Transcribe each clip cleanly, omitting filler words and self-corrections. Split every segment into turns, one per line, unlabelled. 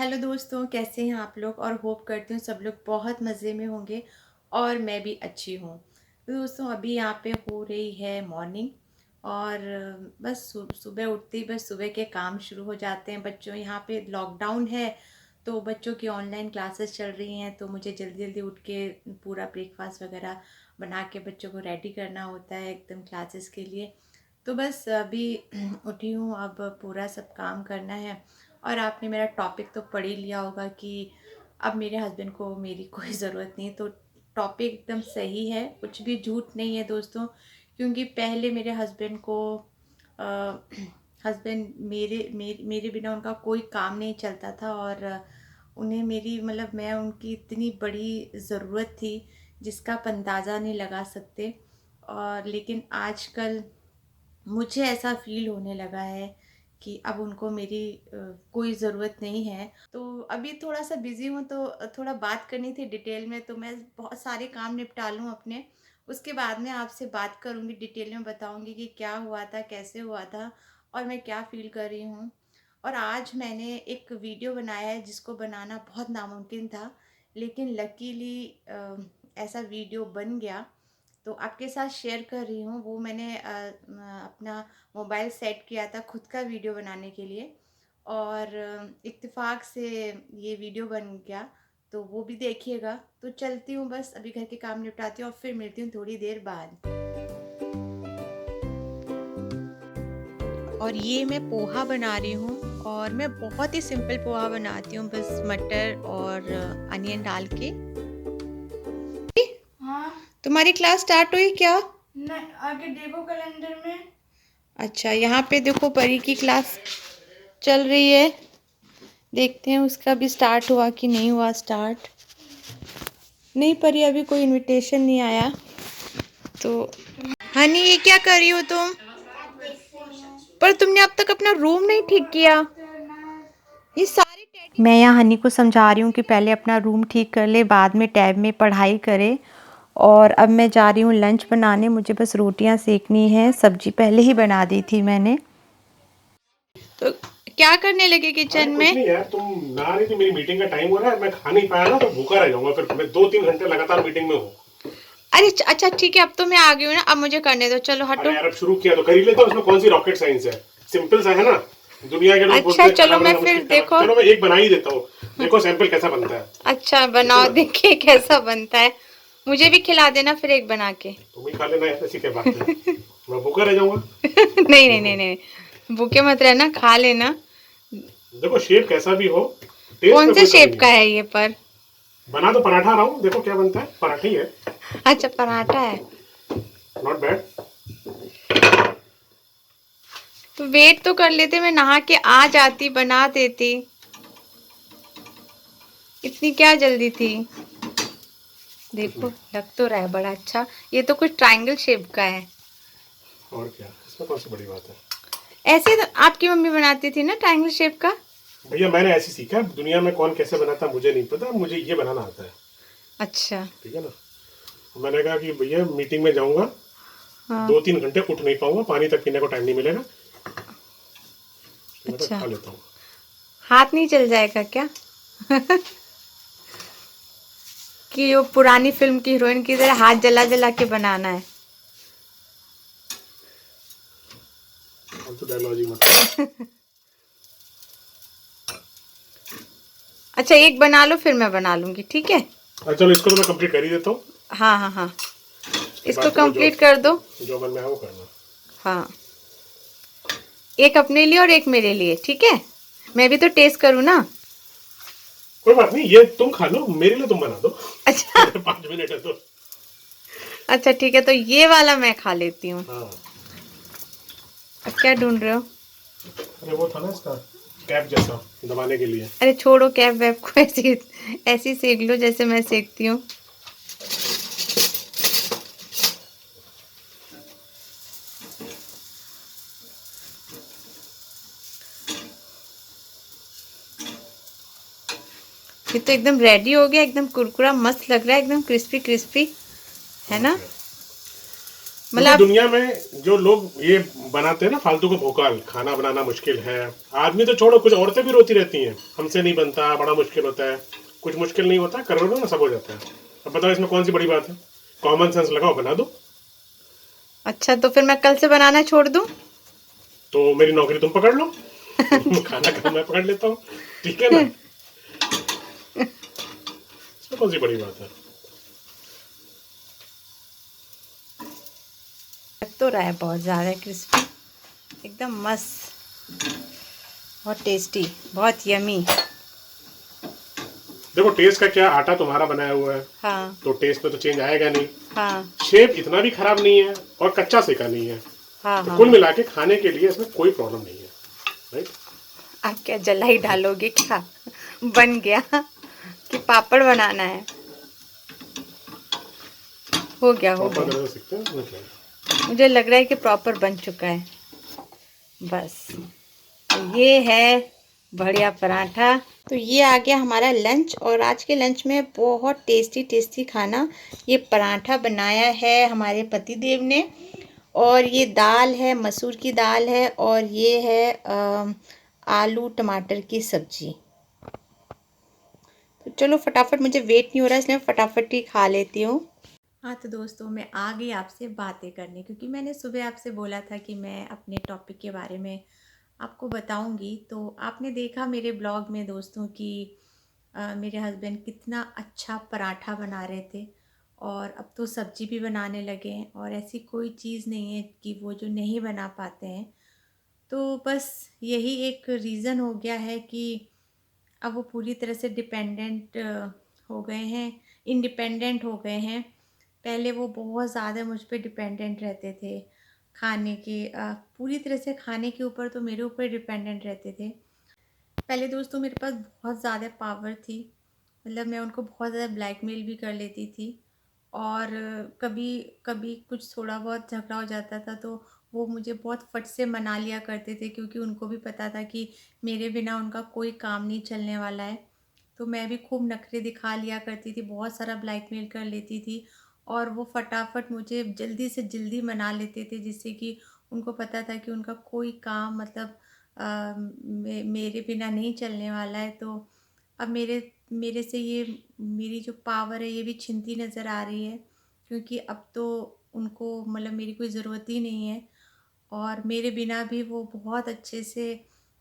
Hello दोस्तों, कैसे हैं आप लोग। और होप करती हूँ सब लोग बहुत मज़े में होंगे और मैं भी अच्छी हूँ। तो दोस्तों अभी यहाँ पे हो रही है मॉर्निंग और बस सुबह उठते ही बस सुबह के काम शुरू हो जाते हैं। बच्चों यहाँ पे लॉकडाउन है तो बच्चों की ऑनलाइन क्लासेस चल रही हैं, तो मुझे जल्दी जल्दी उठ के पूरा ब्रेकफास्ट वगैरह बना के बच्चों को रेडी करना होता है एकदम क्लासेस के लिए। तो बस अभी उठी हूँ, अब पूरा सब काम करना है। और आपने मेरा टॉपिक तो पढ़ ही लिया होगा कि अब मेरे हस्बैंड को मेरी कोई ज़रूरत नहीं है। तो टॉपिक एकदम सही है, कुछ भी झूठ नहीं है दोस्तों। क्योंकि पहले मेरे हस्बैंड को हस्बैंड मेरे बिना उनका कोई काम नहीं चलता था। और उन्हें मेरी मतलब मैं उनकी इतनी बड़ी ज़रूरत थी जिसका आप अंदाज़ा नहीं लगा सकते। और लेकिन आजकल मुझे ऐसा फ़ील होने लगा है कि अब उनको मेरी कोई ज़रूरत नहीं है। तो अभी थोड़ा-सा बिज़ी हूँ तो थोड़ा बात करनी थी डिटेल में, तो मैं बहुत सारे काम निपटा लूँ अपने, उसके बाद में आपसे बात करूँगी, डिटेल में बताऊँगी कि क्या हुआ था, कैसे हुआ था और मैं क्या फ़ील कर रही हूँ। और आज मैंने एक वीडियो बनाया है जिसको बनाना बहुत नामुमकिन था, लेकिन लकीली ऐसा वीडियो बन गया। तो आपके साथ शेयर कर रही हूँ। वो मैंने अपना मोबाइल सेट किया था खुद का वीडियो बनाने के लिए और इत्तेफाक से ये वीडियो बन गया। तो वो भी देखिएगा। तो चलती हूँ, बस अभी घर के काम निपटाती हूँ और फिर मिलती हूँ थोड़ी देर बाद। और ये मैं पोहा बना रही हूँ और मैं बहुत ही सिंपल पोहा बनाती हूँ, बस मटर और अनियन डाल के।
हाँ।
तुम्हारी क्लास स्टार्ट हुई क्या?
नहीं, आगे देखो कैलेंडर में।
अच्छा, यहाँ पे देखो परी की क्लास चल रही है। देखते हैं उसका भी स्टार्ट हुआ कि नहीं हुआ स्टार्ट। नहीं परी, अभी कोई इनविटेशन नहीं आया। तो हनी, ये क्या कर रही हो तुम? पर तुमने अब तक अपना रूम नहीं ठीक किया। ये सारे मैं यहाँ हनी को समझा रही हूँ कि पहले अपना रूम ठीक कर ले, बाद में टैब में पढ़ाई करे। और अब मैं जा रही हूँ लंच बनाने, मुझे बस रोटियां सेकनी है, सब्जी पहले ही बना दी थी मैंने। तो क्या करने लगे किचन
कुछ
में?
नहीं यार, तुम ना रही थी, मेरी मीटिंग का टाइम हो रहा है, मैं खा नहीं पाया ना तो भूखा रह जाऊंगा, फिर मैं 2-3 घंटे लगातार मीटिंग में हूँ।
अरे अच्छा ठीक है, अब तो मैं आ गई हूँ ना, अब मुझे करने दो, चलो
अरे
हटो।
यार, अब शुरू किया तो कर ही लेता हूँ, इसमें कौन सी रॉकेट साइंस है। सिंपल सा है ना। दुनिया के लोग बोलते
अच्छा
हैं खाना
चलो, मैं
बनाना
फिर
मुश्किल, खाना,
देखो।
चलो मैं एक बना ही देता हूँ। देखो सैंपल कैसा बनता है।
अच्छा
ठीक है
बनाओ,
ना।
देखिए कैसा बनता है। मुझे भी खिला देना फिर एक बना के।
तुम ही खा लेना यार, ऐसी क्या बात है। मैं भूखा रह जाऊंगा।
नहीं नहीं नहीं नहीं, भूखे मत रहना, खा लेना।
देखो शेप कैसा भी हो, टेस्ट
कौन
में
से
कोई कमी
शेप
नहीं
का
है।
है ये पर?
बना तो पराठा रहा हूँ, देखो क्या बनता है, पराठा ही है।
अच्छा पराठा है।
Not bad.
तो वेट तो कर लेते, मैं नहा के आ जाती, बना देती। इतनी क्या जल्दी थी?
कुछ
देखो
नहीं।
लग तो रहा है बड़ा अच्छा। ये तो कुछ ट्रायंगल शेप का है।
और क्या, इसमें कौन सी बड़ी बात है।
ऐसे तो आपकी मम्मी बनाती थी ना ट्रायंगल शेप का?
भैया मैंने ऐसे सीखा, दुनिया में कौन कैसे बनाता मुझे नहीं पता, मुझे ये बनाना आता है।
अच्छा।
ठीक है ना। मैंने कहा कि भैया मीटिंग में जाऊंगा,
हाँ।
2-3 घंटे उठ नहीं पाऊंगा, पानी तक पीने को टाइम नहीं मिलेगा, तो मैं तो
अच्छा,
खा लेता हूँ।
हाथ नहीं चल जाएगा क्या? कि वो पुरानी फिल्म की हीरोइन की तरह हाथ जला जला के बनाना है।
अब तो डायलॉजी मत।
अच्छा एक बना लो, फिर मैं बना लूंगी, ठीक है।
चलो इसको तो मैं कंप्लीट कर ही देता हूँ।
हाँ हाँ हाँ,
उसके
इसको
बाद तुम्हें जो
कंप्लीट कर दो।
जो मन में है वो करना।
हाँ, एक अपने लिए और एक मेरे लिए, ठीक है। मैं भी तो टेस्ट करूँ ना।
कोई बात नहीं, ये तुम खा लो, मेरे लिए तुम बना दो।
अच्छा।
5 मिनट है तो।
अच्छा ठीक है, तो ये वाला मैं खा लेती हूँ।
हाँ।
अब क्या ढूंढ रहे हो?
अरे वो था ना इसका कैप जैसा दबाने के लिए।
अरे छोड़ो, कैप वैप को ऐसी ऐसी सेक लो जैसे मैं सेकती हूँ। ये तो एकदम रेडी हो गया, एकदम कुरकुरा मस्त लग रहा है, एकदम क्रिस्पी क्रिस्पी, है
और
ना।
क्या। मतलब दुनिया में जो लोग ये बनाते हैं ना फालतू को भोकाल, खाना बनाना मुश्किल है, आदमी तो छोड़ो, कुछ औरतें भी रोती रहती हैं, हमसे नहीं बनता, बड़ा मुश्किल होता है। कुछ मुश्किल नहीं होता, कर लो ना, सब हो जाता है। अब बताओ इसमें कौन सी बड़ी बात है? कॉमन सेंस लगाओ, बना दो।
अच्छा, तो फिर मैं कल से बनाना छोड़ दूं?
तो मेरी नौकरी तुम पकड़ लो। खाना का मैं पकड़ लेता हूँ, ठीक है ना? इसमें कौन सी बड़ी बात है?
लग तो रहा है बहुत ज़्यादा क्रिस्पी, एकदम मस्त, बहुत टेस्टी, बहुत यमी।
देखो टेस्ट का क्या, आटा तुम्हारा बनाया हुआ है,
हाँ
तो टेस्ट में तो चेंज आएगा नहीं।
हाँ
शेप इतना भी खराब नहीं है और कच्चा सेका नहीं है,
हाँ
तो
हाँ
कुल
हाँ।
मिला के खाने के लिए इसमें कोई प्रॉब्लम नहीं है, राइट?
आप क्या जलाई डालोगे क्या? बन गया कि पापड़ बनाना है? हो गया, हो
प्रॉपर
गया।
तरह से सीखते हैं, मतलब
मुझे लग रहा है कि प्रॉपर बन चुका है। बस, तो ये है बढ़िया पराठा। तो ये आ गया हमारा लंच, और आज के लंच में बहुत टेस्टी टेस्टी खाना, ये पराठा बनाया है हमारे पति देव ने, और ये दाल है, मसूर की दाल है, और ये है आलू टमाटर की सब्जी। तो चलो फटाफट, मुझे वेट नहीं हो रहा इसलिए मैं फटाफट ही खा लेती हूँ। हाँ तो दोस्तों, मैं आ गई आपसे बातें करने, क्योंकि मैंने सुबह आपसे बोला था कि मैं अपने टॉपिक के बारे में आपको बताऊंगी। तो आपने देखा मेरे ब्लॉग में दोस्तों कि मेरे हस्बैंड कितना अच्छा पराठा बना रहे थे, और अब तो सब्जी भी बनाने लगे हैं, और ऐसी कोई चीज़ नहीं है कि वो जो नहीं बना पाते हैं। तो बस यही एक रीज़न हो गया है कि अब वो पूरी तरह से डिपेंडेंट हो गए हैं, इंडिपेंडेंट हो गए हैं। पहले वो बहुत ज़्यादा मुझ पे डिपेंडेंट रहते थे, खाने के पूरी तरह से खाने के ऊपर तो मेरे ऊपर डिपेंडेंट रहते थे। पहले दोस्तों मेरे पास बहुत ज़्यादा पावर थी, मतलब मैं उनको बहुत ज़्यादा ब्लैकमेल भी कर लेती थी, और कभी कभी कुछ थोड़ा बहुत झगड़ा हो जाता था तो वो मुझे बहुत फट से मना लिया करते थे, क्योंकि उनको भी पता था कि मेरे बिना उनका कोई काम नहीं चलने वाला है। तो मैं भी खूब नखरे दिखा लिया करती थी, बहुत सारा ब्लैकमेल कर लेती थी, और वो फटाफट मुझे जल्दी से जल्दी मना लेते थे, जिससे कि उनको पता था कि उनका कोई काम मतलब मेरे बिना नहीं चलने वाला है। तो अब मेरे मेरे से ये मेरी जो पावर है ये भी छिनती नज़र आ रही है, क्योंकि अब तो उनको मतलब मेरी कोई ज़रूरत ही नहीं है, और मेरे बिना भी वो बहुत अच्छे से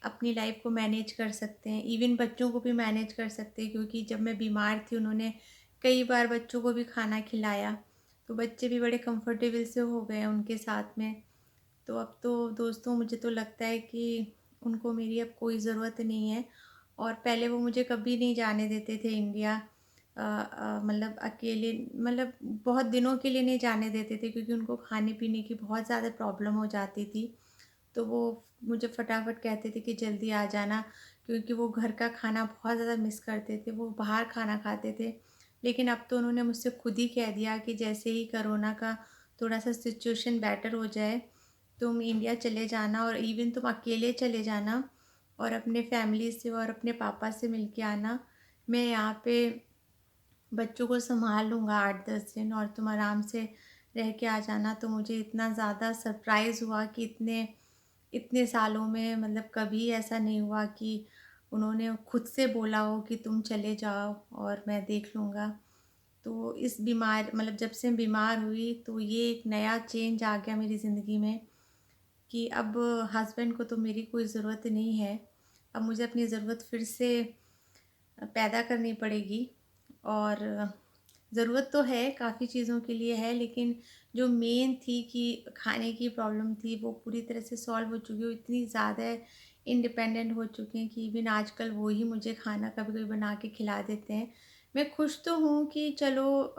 अपनी लाइफ को मैनेज कर सकते हैं, इवन बच्चों को भी मैनेज कर सकते हैं, क्योंकि जब मैं बीमार थी उन्होंने कई बार बच्चों को भी खाना खिलाया, तो बच्चे भी बड़े कंफर्टेबल से हो गए हैं उनके साथ में। तो अब तो दोस्तों मुझे तो लगता है कि उनको मेरी अब कोई ज़रूरत नहीं है, और पहले वो मुझे कभी नहीं जाने देते थे इंडिया, मतलब अकेले, मतलब बहुत दिनों के लिए नहीं जाने देते थे, क्योंकि उनको खाने पीने की बहुत ज़्यादा प्रॉब्लम हो जाती थी। तो वो मुझे फटाफट कहते थे कि जल्दी आ जाना, क्योंकि वो घर का खाना बहुत ज़्यादा मिस करते थे, वो बाहर खाना खाते थे। लेकिन अब तो उन्होंने मुझसे खुद ही कह दिया कि जैसे ही कोरोना का थोड़ा सा सिचुएशन बेटर हो जाए, तुम इंडिया चले जाना, और इवन तुम अकेले चले जाना, और अपने फैमिली से और अपने पापा से मिल के आना। मैं यहाँ पे बच्चों को संभाल लूँगा 8-10 दिन, और तुम आराम से रह के आ जाना। तो मुझे इतना ज़्यादा सरप्राइज़ हुआ कि इतने इतने सालों में मतलब कभी ऐसा नहीं हुआ कि उन्होंने खुद से बोला हो कि तुम चले जाओ और मैं देख लूँगा। तो इस बीमार मतलब जब से मैं बीमार हुई तो ये एक नया चेंज आ गया मेरी ज़िंदगी में, कि अब हस्बैंड को तो मेरी कोई ज़रूरत नहीं है। अब मुझे अपनी ज़रूरत फिर से पैदा करनी पड़ेगी, और ज़रूरत तो है, काफ़ी चीज़ों के लिए है, लेकिन जो मेन थी कि खाने की प्रॉब्लम थी वो पूरी तरह से सॉल्व हो चुकी है। वो इतनी ज़्यादा इंडिपेंडेंट हो चुके हैं कि इवन आजकल वो ही मुझे खाना कभी-कभी बना के खिला देते हैं। मैं खुश तो हूँ कि चलो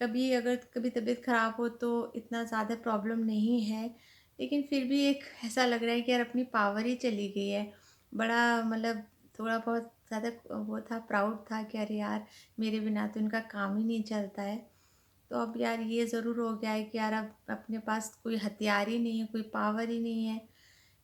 कभी अगर कभी तबीयत ख़राब हो तो इतना ज़्यादा प्रॉब्लम नहीं है, लेकिन फिर भी एक ऐसा लग रहा है कि यार अपनी पावर ही चली गई है। बड़ा मतलब थोड़ा बहुत ज़्यादा वो था, प्राउड था कि अरे यार मेरे बिना तो इनका काम ही नहीं चलता है। तो अब यार ये ज़रूर हो गया है कि यार अब अपने पास कोई हथियार ही नहीं है, कोई पावर ही नहीं है।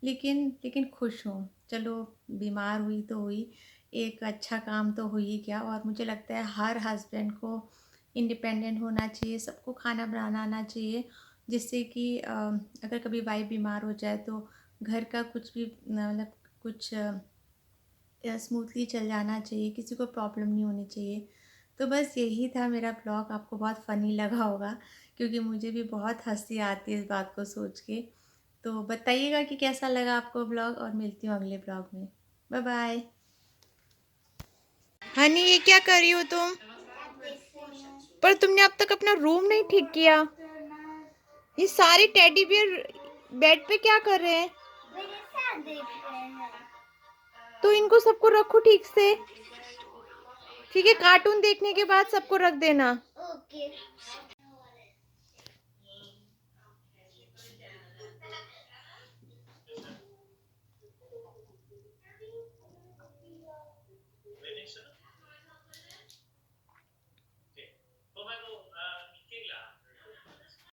लेकिन खुश हूँ। चलो बीमार हुई तो हुई, एक अच्छा काम तो हो ही गया, और मुझे लगता है हर हस्बैंड को इंडिपेंडेंट होना चाहिए, सबको खाना बनाना आना चाहिए। जिससे कि अगर कभी वाइफ बीमार हो जाए तो घर का कुछ भी मतलब कुछ स्मूथली चल जाना चाहिए, किसी को प्रॉब्लम नहीं होनी चाहिए। तो बस यही था मेरा ब्लॉग, आपको बहुत फ़नी लगा होगा क्योंकि मुझे भी बहुत हँसी आती है इस बात को सोच के। तो बताइएगा कि कैसा लगा आपको ब्लॉग, और मिलती हूँ अगले ब्लॉग में। Bye bye. हनी, ये क्या कर रही हो तुम? पर तुमने अब तक अपना रूम नहीं ठीक किया। ये सारे टेडी बियर बेड पे क्या कर रहे हैं?
मेरे साथ देख रहे हैं।
तो इनको सबको रखो ठीक से। ठीक है, कार्टून देखने के बाद सबको रख देना।
ओके।